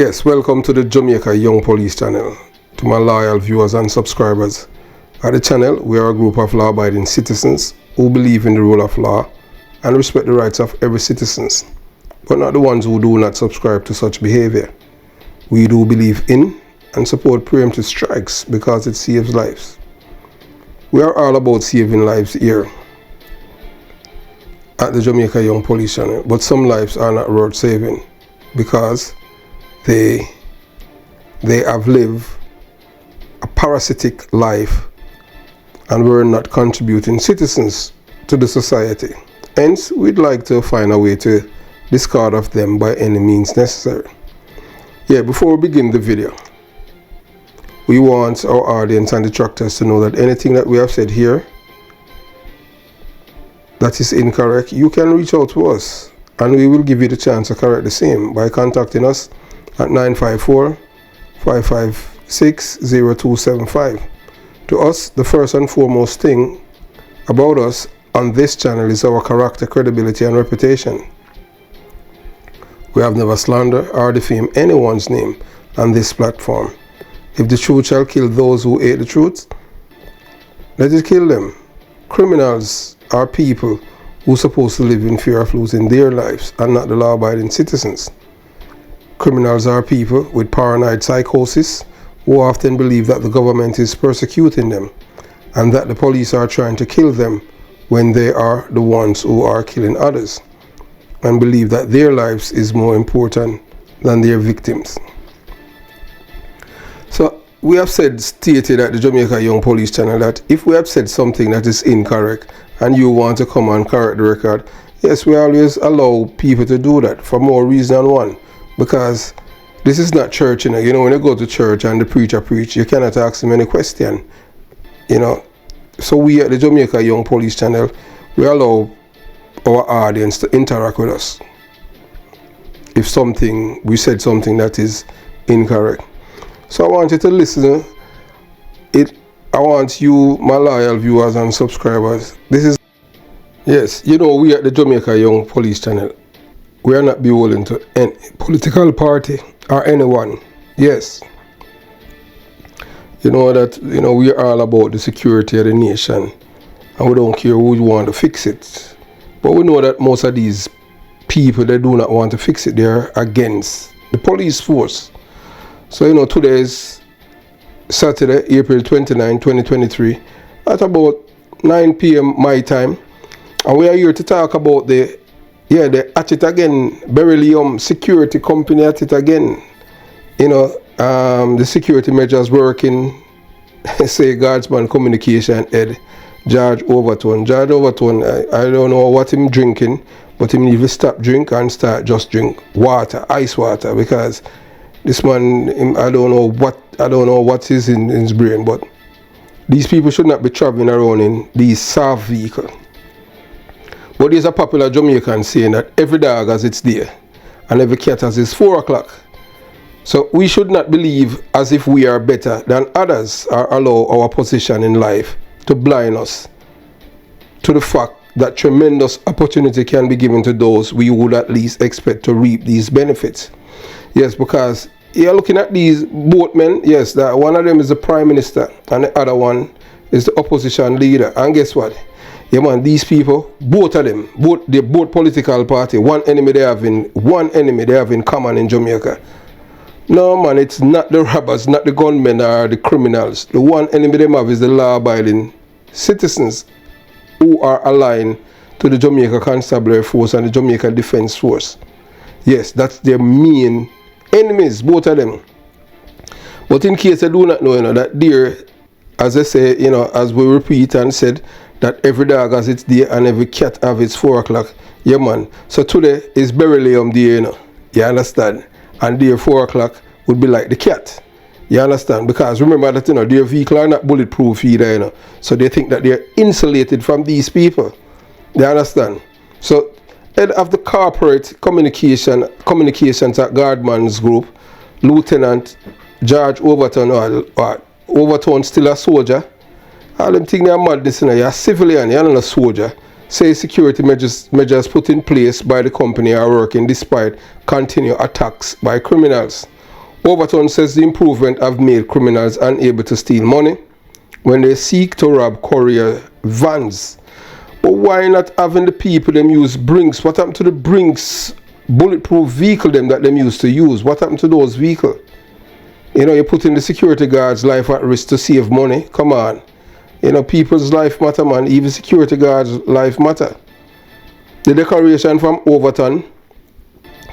Yes, welcome to the Jamaica Young Police channel. To my loyal viewers and subscribers. At the channel, we are a group of law-abiding citizens who believe in the rule of law and respect the rights of every citizen, but not the ones who do not subscribe to such behavior. We do believe in and support preemptive strikes because it saves lives. We are all about saving lives here at the Jamaica Young Police channel, but some lives are not worth saving because they have lived a parasitic life and were not contributing citizens to the society. Hence, we'd like to find a way to discard of them by any means necessary. Before we begin the video, we want our audience and detractors to know that anything that we have said here that is incorrect, you can reach out to us and we will give you the chance to correct the same by contacting us at 954-556-0275. To us, the first and foremost thing about us on this channel is our character, credibility, and reputation. We have never slandered or defamed anyone's name on this platform. If the truth shall kill those who hate the truth, let it kill them. Criminals are people who are supposed to live in fear of losing their lives and not the law-abiding citizens. Criminals are people with paranoid psychosis who often believe that the government is persecuting them and that the police are trying to kill them when they are the ones who are killing others, and believe that their lives is more important than their victims. So we have stated at the Jamaica Young Police channel that if we have said something that is incorrect and you want to come and correct the record, yes, we always allow people to do that for more reason than one. Because this is not church, when you go to church and the preacher preach, you cannot ask him any question, So we at the Jamaica Young Police channel, we allow our audience to interact with us if we said something that is incorrect. So I want you to listen. I want you, my loyal viewers and subscribers. Yes, we at the Jamaica Young Police channel, we are not beholden to any political party or anyone. Yes. We are all about the security of the nation and we don't care who want to fix it. But we know that most of these people, they do not want to fix it. They are against the police force. So, today is Saturday, April 29, 2023 at about 9 p.m. my time. And we are here to talk about the at it again, Berylium security company at it again. The security measures working, say Guardsman communication head, George Overton. George Overton, I don't know what him drinking, but he need to stop drink and start just drink water, ice water, because this man, I don't know what is in his brain, but these people should not be traveling around in these soft vehicles. But there's a popular Jamaican saying that every dog has its day and every cat has its 4 o'clock. So we should not believe as if we are better than others or allow our position in life to blind us to the fact that tremendous opportunity can be given to those we would at least expect to reap these benefits. Yes, because you're looking at these both men, yes, that one of them is the Prime Minister and the other one is the opposition leader. And guess what? These people, both of them, they're both political party. One enemy they have in common in Jamaica. No man, it's not the robbers, not the gunmen or the criminals. The one enemy they have is the law-abiding citizens who are aligned to the Jamaica Constabulary Force and the Jamaica Defence Force. Yes, that's their main enemies, both of them. But in case I do not know, that there, as I say, as we repeat and said, that every dog has its day and every cat have its 4 o'clock. Yeah, man. So today is Berylium day, You understand? And their 4 o'clock would be like the cat. You understand? Because remember that, their vehicle are not bulletproof either, So they think that they're insulated from these people. You understand? So head of the corporate communications at Guardman's Group, Lieutenant George Overton, or Overton still a soldier. All them things are madness, you're a civilian, you're not a soldier. Say security measures put in place by the company are working despite continued attacks by criminals Overton says the improvement have made criminals unable to steal money when they seek to rob courier vans. But why not having the people them use Brinks? What happened to the Brinks bulletproof vehicle them that them used to use? What happened to those vehicles? You know, you're putting the security guards' life at risk to save money. Come on. You know, people's life matter, man. Even security guards' life matter. The declaration from Overton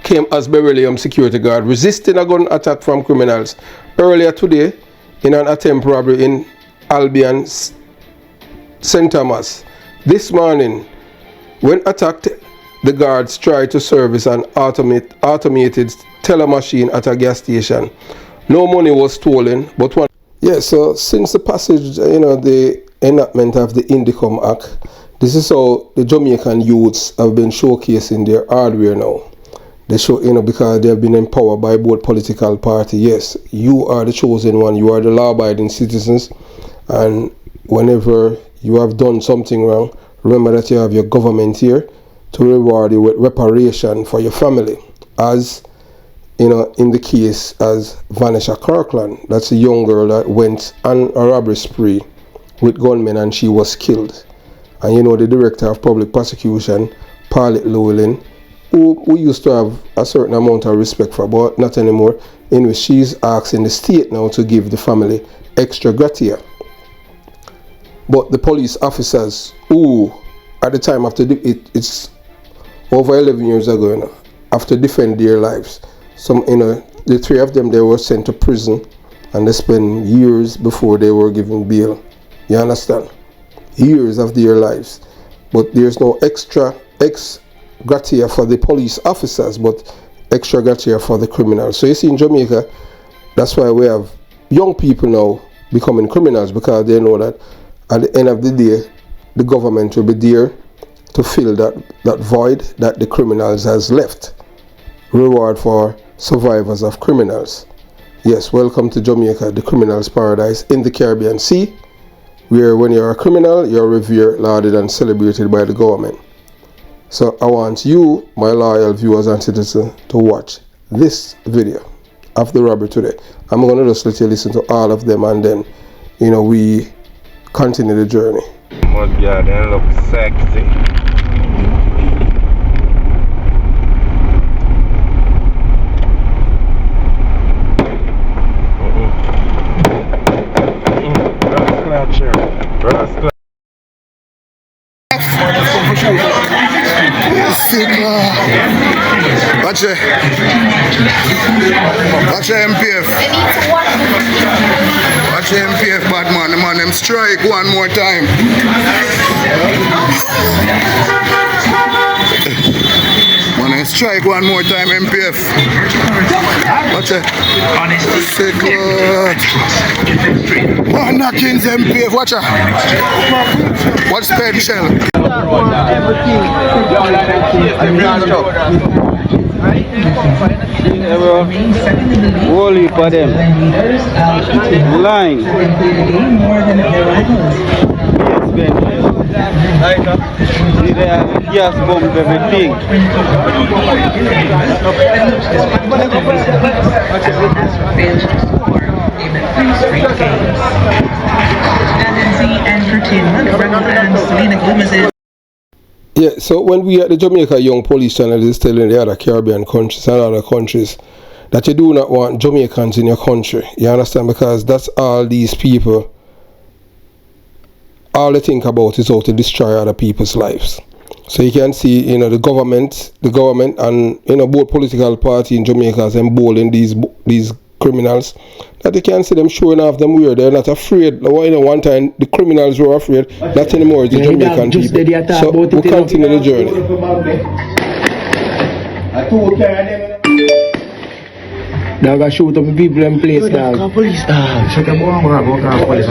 came as Berylium security guard resisting a gun attack from criminals earlier today in an attempt robbery in Albion, St. Thomas. This morning, when attacked, the guards tried to service an automated teller machine at a gas station. No money was stolen, but one. Yeah, so since the passage, you know, the enactment of the Indicom Act, this is how the Jamaican youths have been showcasing their hardware now. They show, you know, because they have been empowered by both political parties. Yes, you are the chosen one. You are the law-abiding citizens. And whenever you have done something wrong, remember that you have your government here to reward you with reparation for your family. As, you know, in the case as Vanessa Kirkland, that's a young girl that went on a robbery spree with gunmen and she was killed. And you know, the director of public prosecution, Paulette Llewellyn, who we used to have a certain amount of respect for, but not anymore. Anyway, she's asking the state now to give the family extra gratia. But the police officers who, at the time after it's over 11 years ago, you know, after defend their lives, some, you know, the three of them, they were sent to prison and they spent years before they were given bail. You understand? Years of their lives. But there's no extra gratia for the police officers, but extra gratia for the criminals. So you see, in Jamaica, that's why we have young people now becoming criminals, because they know that at the end of the day, the government will be there to fill that void that the criminals has left. Reward for survivors of criminals. Yes, welcome to Jamaica, the criminal's paradise in the Caribbean Sea, where when you're a criminal, you're revered, lauded, and celebrated by the government. So I want you, my loyal viewers and citizens, to watch this video of the robbery today. I'm going to just let you listen to all of them, and then, you know, we continue the journey. Oh yeah, they look sexy. Rascal. Watch it. Watch the MPF. Watch the MPF, bad man. The man, them strike one more time. Man, them strike one more time, MPF. Watch it. Sick Lord. One knockings, MPF. Watch it. Watch spade shell. Holy for them. Line. Yes, bomb everything. Yeah, so when we at the Jamaica Young Police Channel is telling the other Caribbean countries and other countries that you do not want Jamaicans in your country. You understand? Because that's all these people, all they think about is how to destroy other people's lives. So you can see, you know, the government and, you know, both political party in Jamaica has emboldened these criminals, that they can see them showing off them weird. They're not afraid. You know, one time the criminals were afraid, not anymore. It's the Jamaican people. So we'll continue the journey. They're gonna shoot up people in place now. Police, shut up, police.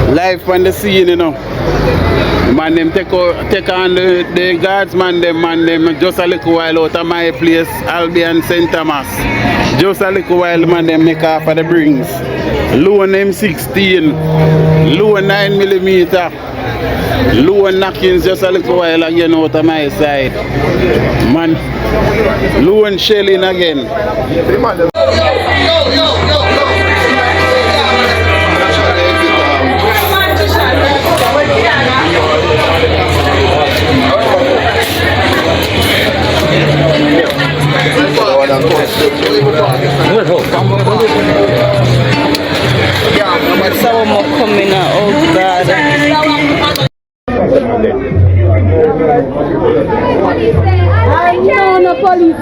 Live on the scene, you know. Man, them take on the guardsman, them just a little while out of my place, Albion St. Thomas. Just a little while, man, them make off of the brings. Low M16, low 9mm, low knockings just a little while again out of my side. Man, low and shelling again. Some more coming out, oh God. No police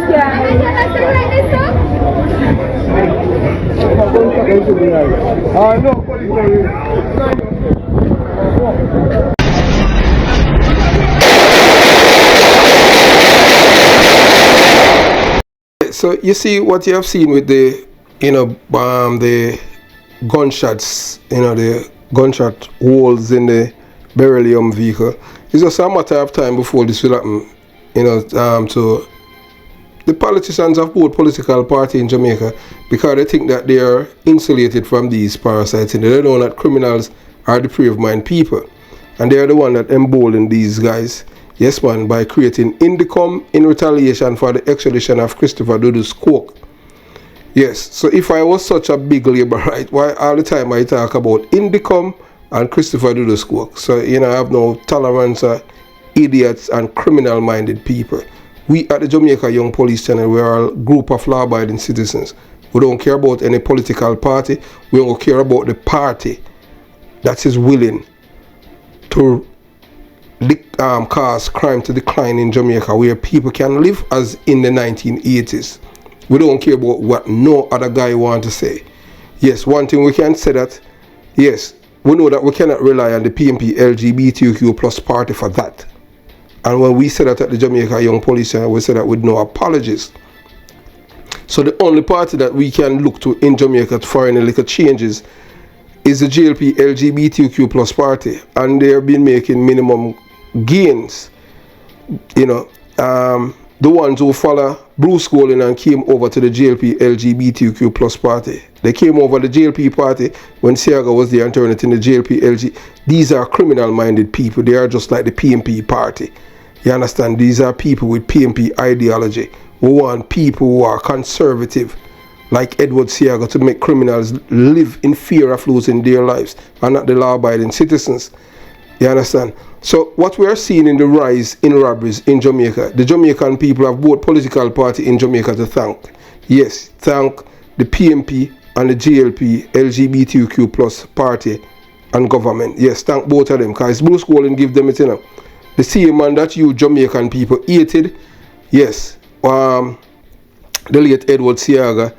So you see what you have seen with the, the gunshots, the gunshot holes in the Berylium vehicle. It's just a matter of time before this will happen, to the politicians of both political parties in Jamaica, because they think that they are insulated from these parasites and they don't know that criminals are the depraved mind people. And they are the one that embolden these guys. Yes, man, by creating Indicom in retaliation for the extradition of Christopher Dudu's coke. Yes, so if I was such a big laborite, why all the time I talk about Indicom and Christopher Dudu's coke? So, I have no tolerance for idiots and criminal-minded people. We at the Jamaica Young Police Channel, we are a group of law-abiding citizens. We don't care about any political party. We don't care about the party that is willing to cause crime to decline in Jamaica, where people can live as in the 1980s. We don't care about what no other guy want to say. Yes, one thing we can say that, yes, we know that we cannot rely on the PMP LGBTQ plus party for that. And when we say that at the Jamaica Young Police, we say that with no apologies. So the only party that we can look to in Jamaica for any little changes is the JLP LGBTQ plus party, and they have been making minimum gains. The ones who follow Bruce Golding and came over to the JLP LGBTQ plus party. They came over the JLP party when Siaga was there and turned it in the JLP LG. These are criminal-minded people. They are just like the PMP party. You understand? These are people with PMP ideology. We want people who are conservative, like Edward Siaga, to make criminals live in fear of losing their lives and not the law-abiding citizens. You understand? So what we are seeing in the rise in robberies in Jamaica, the Jamaican people have both political party in Jamaica to thank. Yes, thank the PMP and the JLP LGBTQ plus party and government. Yes, thank both of them, because Bruce Golding give them it, The same man that you Jamaican people hated, yes, the late Edward Siaga.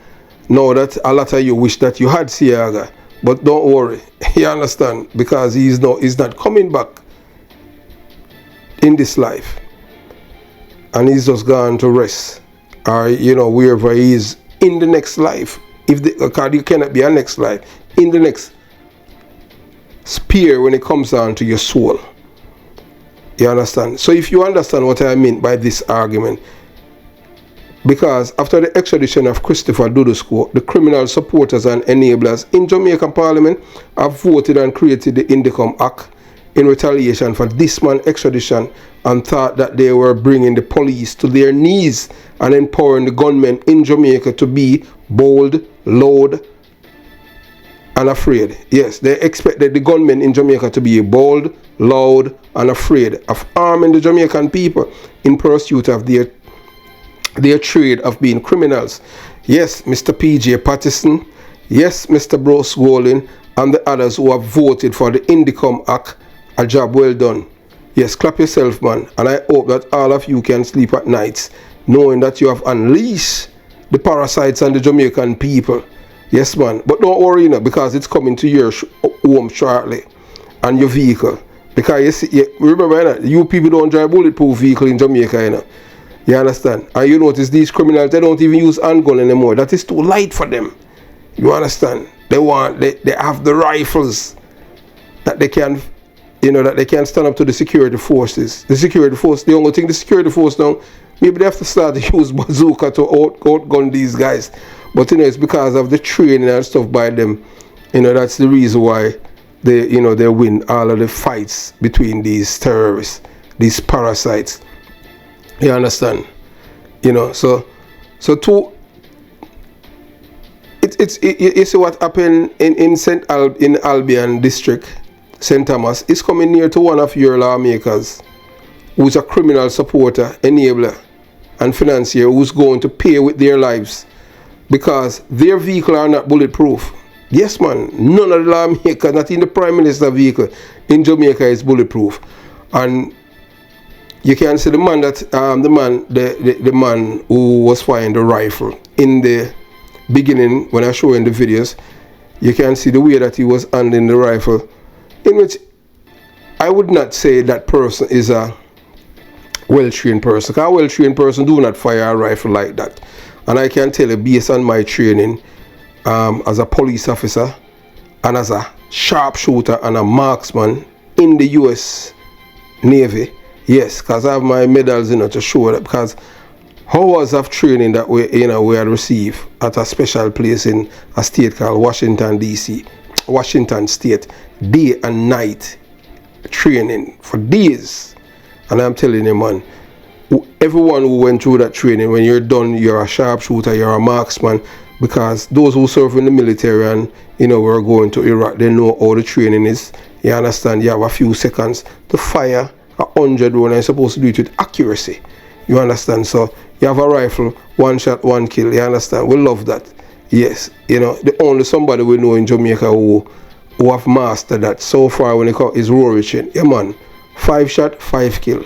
Now that a lot of you wish that you had Siaga, but don't worry, you understand, because he's not coming back in this life, and he's just gone to rest, or wherever he is in the next life. Because you cannot be a next life in the next sphere when it comes down to your soul. You understand? So if you understand what I mean by this argument, because after the extradition of Christopher Dudu's coke, the criminal supporters and enablers in Jamaican Parliament have voted and created the Indicom Act in retaliation for this man's extradition, and thought that they were bringing the police to their knees and empowering the gunmen in Jamaica to be bold, loud, and afraid. Yes, they expected the gunmen in Jamaica to be bold, loud, and afraid of arming the Jamaican people in pursuit of their trade of being criminals. Yes, Mr. P.J. Patterson, yes, Mr. Bruce Golding, and the others who have voted for the Indicom Act, a job well done. Yes, clap yourself, man. And I hope that all of you can sleep at nights knowing that you have unleashed the parasites on the Jamaican people. Yes, man. But don't worry, because it's coming to your home shortly and your vehicle. Because remember, you people don't drive bulletproof vehicle in Jamaica, You understand? And you notice these criminals, they don't even use handgun anymore. That is too light for them. You understand? They have the rifles that they can you know, that they can't stand up to the security forces. The security force, the only thing the security force now, maybe they have to start to use bazooka to outgun these guys. But you know, it's because of the training and stuff by them. You know, that's the reason why they, you know, they win all of the fights between these terrorists, these parasites. You understand? You know, so you see what happened in Albion district, St. Thomas, is coming near to one of your lawmakers who's a criminal supporter, enabler, and financier who's going to pay with their lives because their vehicle are not bulletproof. Yes, man, none of the lawmakers, not in the Prime Minister vehicle in Jamaica, is bulletproof. And you can see the man that the man who was firing the rifle in the beginning when I show in the videos. You can see the way that he was handling the rifle, in which I would not say that person is a well-trained person. Because a well-trained person do not fire a rifle like that. And I can tell you, based on my training as a police officer and as a sharpshooter and a marksman in the US Navy, yes, because I have my medals, you know, to show that. Because hours of training that we had received at a special place in a state called Washington State, day and night training for days. And I'm telling you, man, everyone who went through that training, when you're done, you're a sharpshooter, you're a marksman, because those who serve in the military and, you know, we're going to Iraq, they know how the training is. You understand? You have a few seconds to fire 100 rounds, and you're supposed to do it with accuracy. You understand? So you have a rifle, one shot, one kill. You understand? We love that. Yes. You know, the only somebody we know in Jamaica who have mastered that so far when it comes is Rory Chin. Yeah, man. 5 shot, 5 kill.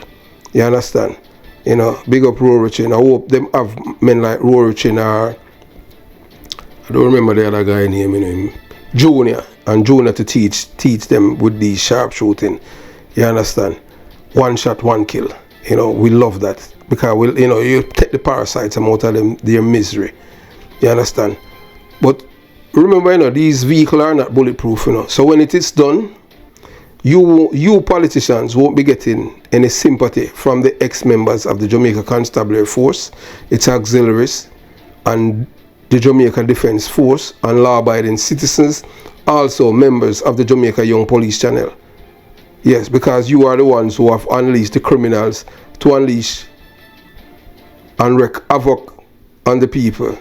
You understand? You know, big up Rory Chin. I hope them have men like Rory Chin or I don't remember the other guy name, you know, Junior. And Junior to teach them with these sharpshooting. You understand? 1 shot, 1 kill. You know, we love that. Because, you know, you take the parasites out of them, their misery. You understand? But remember, you know, these vehicles are not bulletproof, you know. So when it is done, you politicians won't be getting any sympathy from the ex-members of the Jamaica Constabulary Force, its auxiliaries, and the Jamaica Defence Force, and law-abiding citizens, also members of the Jamaica Young Police Channel. Yes, because you are the ones who have unleashed the criminals to unleash and wreak havoc on the people.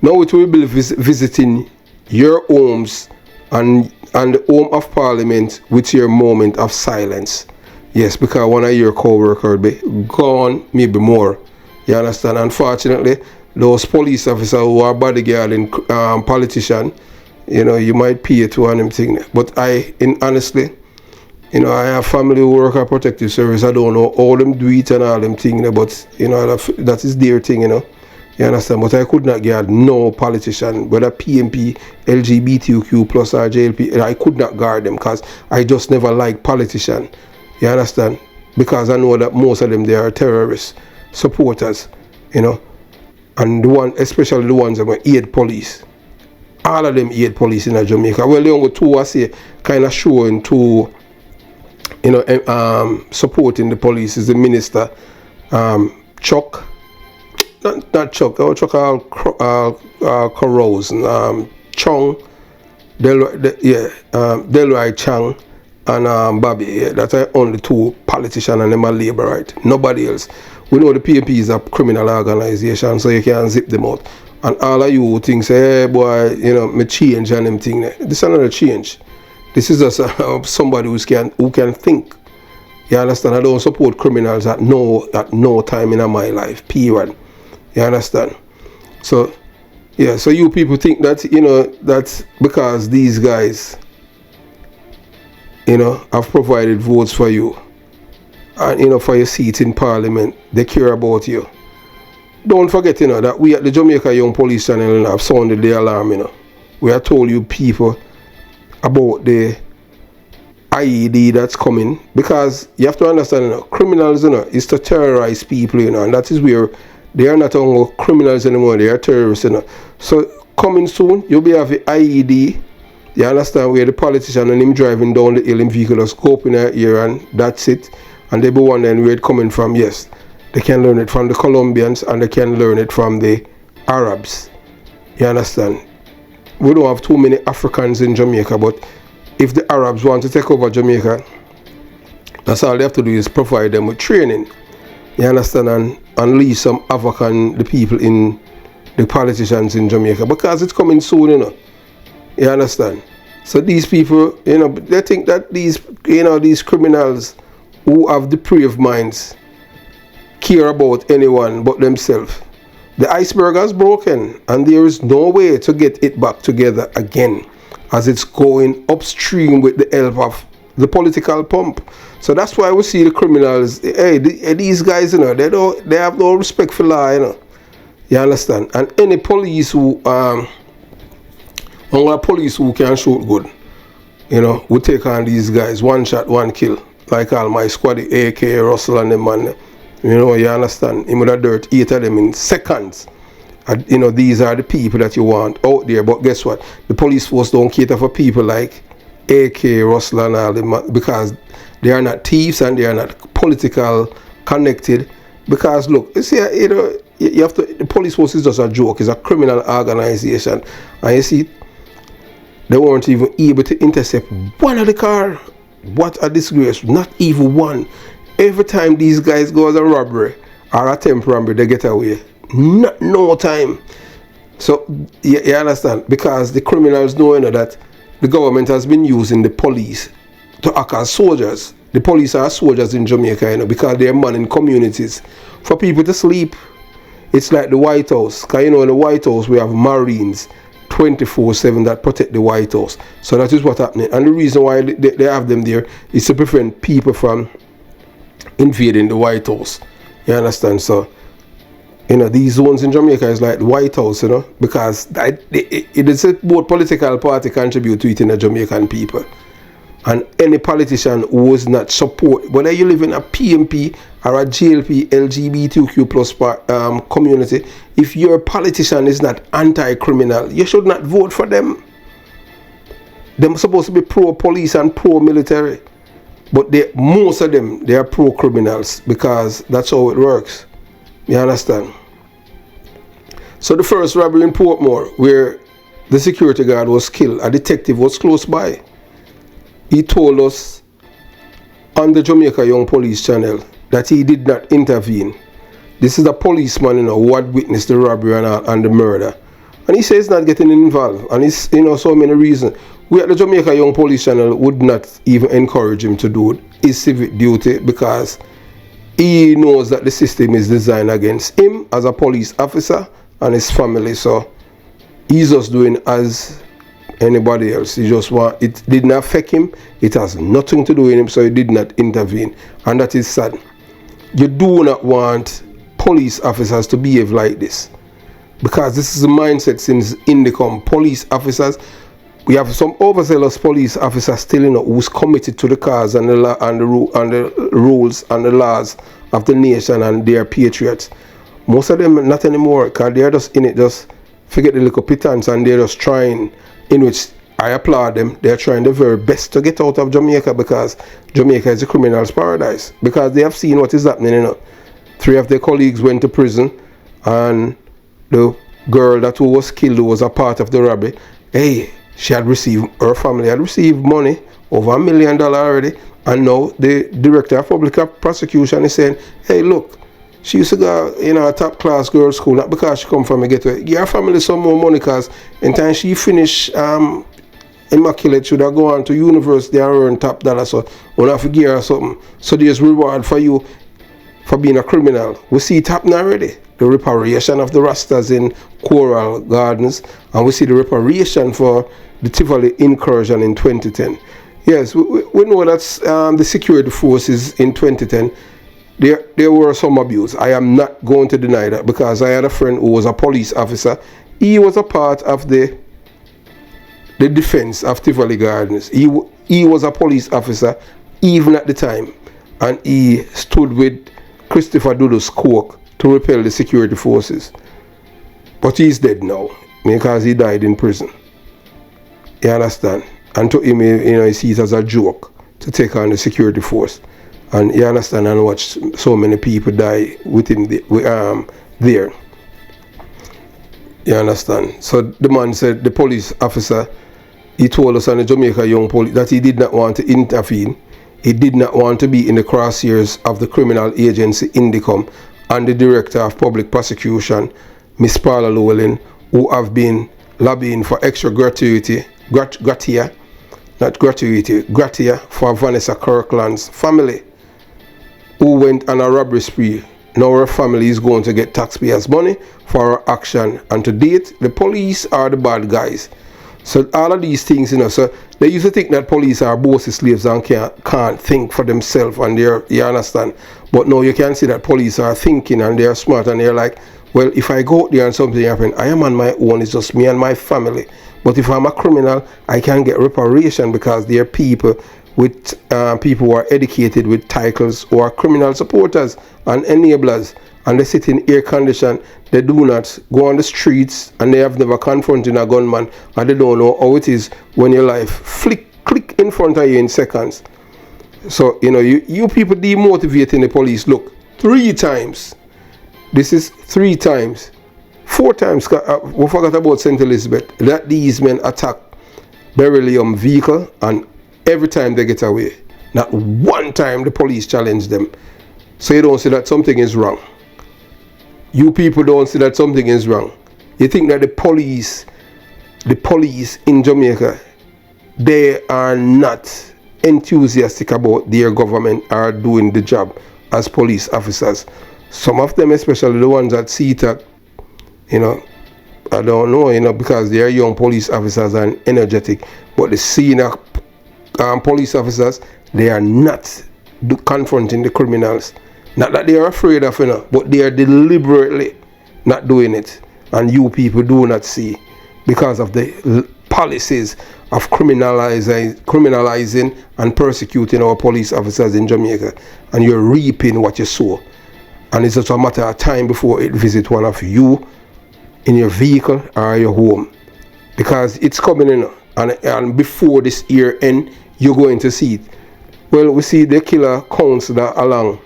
Now it will be visiting your homes and the home of Parliament with your moment of silence. Yes, because one of your co-workers will be gone, maybe more. You understand? Unfortunately, those police officers who are bodyguarding politicians, you know, you might pay to one of them thing. But honestly, you know, I have family who work at protective service. I don't know all them do it and all them things, but you know, that is their thing, you know. You understand? But I could not guard no politician, whether PMP, LGBTQ plus or JLP. I could not guard them because I just never liked politicians. You understand? Because I know that most of them, they are terrorist supporters, you know. And the one, especially the ones that were aid police. All of them aid police in Jamaica. Well, the only two I say kind of showing to, you know, supporting the police is the minister, Chuck. Not Chuck, Chuck Corrose, Chong, Delroy Chang, and Bobby. Yeah, that's only two politicians and them are labor, right? Nobody else. We know the PMP is a criminal organization, so you can't zip them out. And all of you who think, say, hey boy, you know, me change and them thing. This is not a change. This is just somebody who can think. You understand? I don't support criminals at no time in my life. Period. You understand? So, yeah, so you people think that, you know, that's because these guys, you know, have provided votes for you and, you know, for your seats in Parliament, they care about you. Don't forget, you know, that we at the Jamaica Young Police Channel, you know, have sounded the alarm, you know. We have told you people about the IED that's coming, because you have to understand, you know, criminals, you know, is to terrorize people, you know, and that is where they are not only criminals anymore, they are terrorists, you know. So coming soon, you'll be having IED You understand, where the politician and him driving down the hill in vehicle just go up in her ear and that's it. And they be wondering where it coming from. Yes, they can learn it from the Colombians and they can learn it from the Arabs. You understand? We don't have too many Africans in Jamaica, but if the Arabs want to take over Jamaica, that's all they have to do is provide them with training. You understand? And unleash some havoc on the people in the politicians in Jamaica, because it's coming soon, you know. You understand? So these people, you know, they think that these, you know, these criminals who have depraved minds care about anyone but themselves. The iceberg has broken and there is no way to get it back together again, as it's going upstream with the help of the political pump. So that's why we see the criminals, hey, these guys, you know, they have no respect for law, you know. You understand? And any police who police who can shoot good, you know, we take on these guys, one shot, one kill. Like all my squad, AK, Russell and them, man. You know, you understand? Him with a dirt, 8 of them in seconds. And, you know, these are the people that you want out there. But guess what? The police force don't cater for people like AK, Russell and all them, because they are not thieves and they are not political connected. Because look, you see, you know, you have to, the police force is just a joke. It's a criminal organization. And you see, they weren't even able to intercept one of the car. What a disgrace. Not even one. Every time these guys go as a robbery or attempt robbery, they get away. No time. So you understand? Because the criminals know, you know, that the government has been using the police to act as soldiers. The police are soldiers in Jamaica, you know, because they're manning communities for people to sleep. It's like the White House. Because, you know, in the White House we have Marines 24/7 that protect the White House. So that is what's happening. And the reason why they have them there is to prevent people from invading the White House. You understand? So, you know, these zones in Jamaica is like the White House, you know, because it is both political party contribute to it in the Jamaican people. And any politician who is not support, whether you live in a PMP or a GLP, LGBTQ plus community, if your politician is not anti-criminal, you should not vote for them. They're supposed to be pro-police and pro-military. But most of them, they are pro-criminals, because that's how it works. You understand? So the first robbery in Portmore, where the security guard was killed, a detective was close by. He told us on the Jamaica Young Police channel that he did not intervene. This is a policeman, you know, who had witnessed the robbery and the murder. And he says he's not getting involved. And it's, you know, so many reasons. We at the Jamaica Young Police channel would not even encourage him to do his civic duty, because he knows that the system is designed against him as a police officer and his family. So he's just doing as anybody else. He just it did not affect him. It has nothing to do with him, so he did not intervene. And that is sad. You do not want police officers to behave like this, because this is a mindset since Indicom. Police officers, we have some overzealous police officers still, you know, who's committed to the cause and the rules and the laws of the nation, and they are patriots. Most of them not anymore, because they are just in it, just forget the little pittance, and they're just trying, in which I applaud them, they're trying their very best to get out of Jamaica, because Jamaica is a criminal's paradise, because they have seen what is happening, you know. 3 of their colleagues went to prison, and the girl that was killed, who was a part of the robbery, hey, her family had received money, over $1 million already, and now the director of public prosecution is saying, hey, look, she used to go, you know, a top class girls school, not because she come from a ghetto. Give her family some more money, because in time she finish immaculate, should have gone to university and earn top dollar, so we'll have to give her something. So there's reward for you for being a criminal. We see it happen already. The reparation of the Rastas in Coral Gardens, and we see the reparation for the Tivoli incursion in 2010. Yes, we know that the security forces in 2010, there were some abuse. I am not going to deny that, because I had a friend who was a police officer. He was a part of the defense of Tivoli Gardens. He was a police officer even at the time, and he stood with Christopher Dudu's Coke to repel the security forces. But he's dead now, because he died in prison. You understand? And to him, he sees it as a joke to take on the security force. And you understand, and watch so many people die with him there. You understand? So the man said, the police officer, he told us on the Jamaica Young Police that he did not want to intervene. He did not want to be in the crosshairs of the criminal agency Indicom and the Director of Public Prosecution, Miss Paula Llewellyn, who have been lobbying for extra gratia for Vanessa Kirkland's family, who went on a robbery spree. Now her family is going to get taxpayers' money for her action, and to date, the police are the bad guys. So all of these things, so they used to think that police are bossy slaves and can't think for themselves, and you understand. But now you can see that police are thinking and they're smart, and they're like, well, if I go out there and something happens, I am on my own, it's just me and my family. But if I'm a criminal, I can get reparation because there are people with people who are educated with titles who are criminal supporters and enablers, and they sit in air condition. They do not go on the streets, and they have never confronted a gunman, and they don't know how it is when your life click in front of you in seconds. So you people demotivating the police. Look, 3 times. This is 3 times. 4 times, we forgot about St. Elizabeth, that these men attack Berylium vehicle, and every time they get away. Not one time the police challenge them. So you don't see that something is wrong. You people don't see that something is wrong. You think that the police in Jamaica, they are not enthusiastic about their government are doing the job as police officers. Some of them, especially the ones at CETA, I don't know, because they are young police officers and energetic. But the senior police officers, they are not confronting the criminals. Not that they are afraid of, but they are deliberately not doing it. And you people do not see, because of the policies of criminalizing and persecuting our police officers in Jamaica. And you're reaping what you sow. And it's just a matter of time before it visits one of you in your vehicle or your home. Because it's coming in, and before this year end, you're going to see it. Well, we see the killer counts that along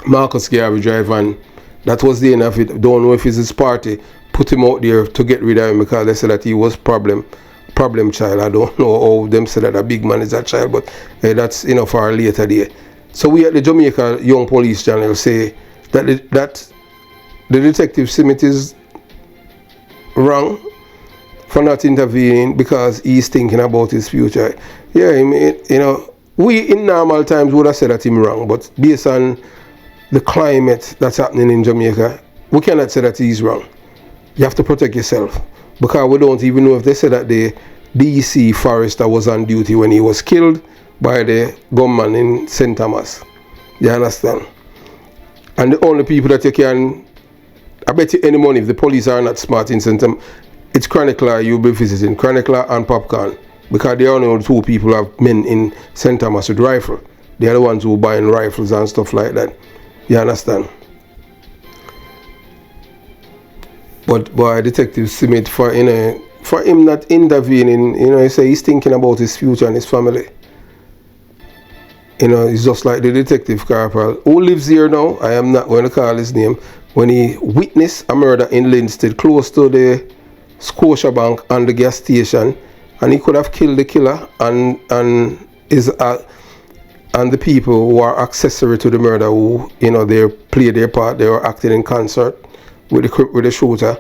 Marcus Garvey Drive, and that was the end of it. Don't know if it's his party put him out there to get rid of him because they said that he was problem child. I don't know how them said that a big man is a child, but that's for a later day. So we at the Jamaica Young Police Channel say that the detective Simit is wrong for not intervening because he's thinking about his future. Yeah, we in normal times would have said that he's wrong, but based on the climate that's happening in Jamaica, we cannot say that he's wrong. You have to protect yourself, because we don't even know if they said that the DC forester was on duty when he was killed by the gunman in St. Thomas. You understand? And the only people that you can, I bet you any money, if the police are not smart in St. Thomas, it's Chronicler you'll be visiting, Chronicler and Popcorn, because they are only the 2 people have men in St. Thomas with rifle. They are the ones who are buying rifles and stuff like that. You understand? But boy, Detective Simit, for him not intervening, he say he's thinking about his future and his family. It's just like the detective corporal who lives here now. I am not going to call his name. When he witnessed a murder in Linstead, close to the Scotiabank and the gas station, and he could have killed the killer and the people who are accessory to the murder, who they played their part. They were acting in concert with the shooter,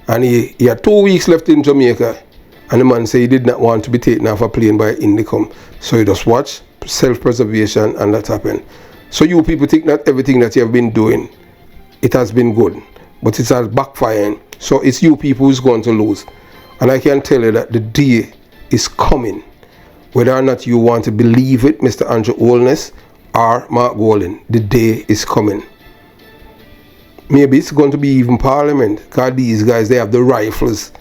and he had 2 weeks left in Jamaica, and the man said he did not want to be taken off a plane by Indicom, so he just watched self-preservation, and that happened. So you people think that everything that you have been doing, it has been good, but it's all backfiring. So it's you people who's going to lose, and I can tell you that the day is coming, whether or not you want to believe it, Mr. Andrew Holness or Mark Golden, the day is coming. Maybe it's going to be even Parliament, because these guys, they have the rifles.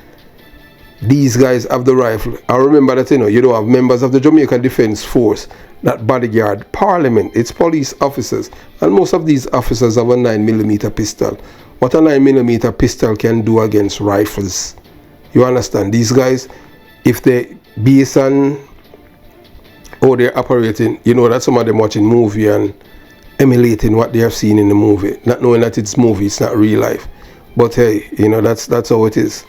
These guys have the rifle. I remember that you don't have members of the Jamaican Defence Force that bodyguard Parliament. It's police officers, and most of these officers have a 9mm pistol. What a 9mm pistol can do against rifles, you understand? These guys, if they based on how they're operating, you know that some of them watching movie and emulating what they have seen in the movie, not knowing that it's movie, it's not real life. But hey, you know, that's how it is.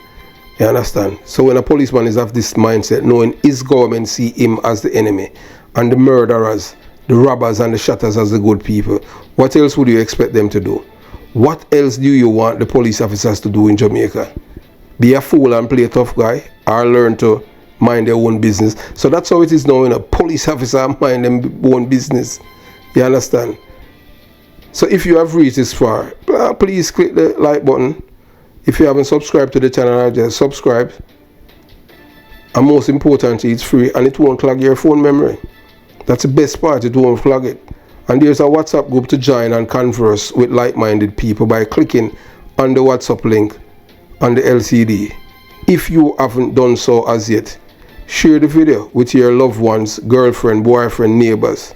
You understand? So when a policeman is of this mindset, knowing his government see him as the enemy, and the murderers, the robbers and the shatters as the good people, what else would you expect them to do? What else do you want the police officers to do in Jamaica? Be a fool and play a tough guy, or learn to mind their own business? So that's how it is now, when a police officer mind their own business. You understand? So if you have reached this far, please click the like button. If you haven't subscribed to the channel, just subscribe. And most importantly, it's free and it won't clog your phone memory. That's the best part, it won't clog it. And there's a WhatsApp group to join and converse with like-minded people by clicking on the WhatsApp link on the LCD. If you haven't done so as yet, share the video with your loved ones, girlfriend, boyfriend, neighbors.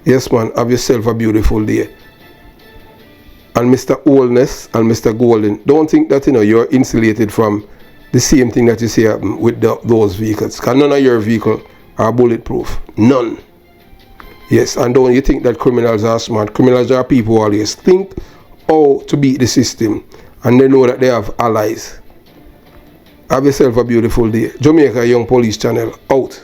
Yes man, have yourself a beautiful day. And Mr. Oldness and Mr. Golden, don't think that you're insulated from the same thing that you see happen with those vehicles. Because none of your vehicles are bulletproof. None. Yes, and don't you think that criminals are smart. Criminals are people who always think how to beat the system, and they know that they have allies. Have yourself a beautiful day. Jamaica Young Police Channel out.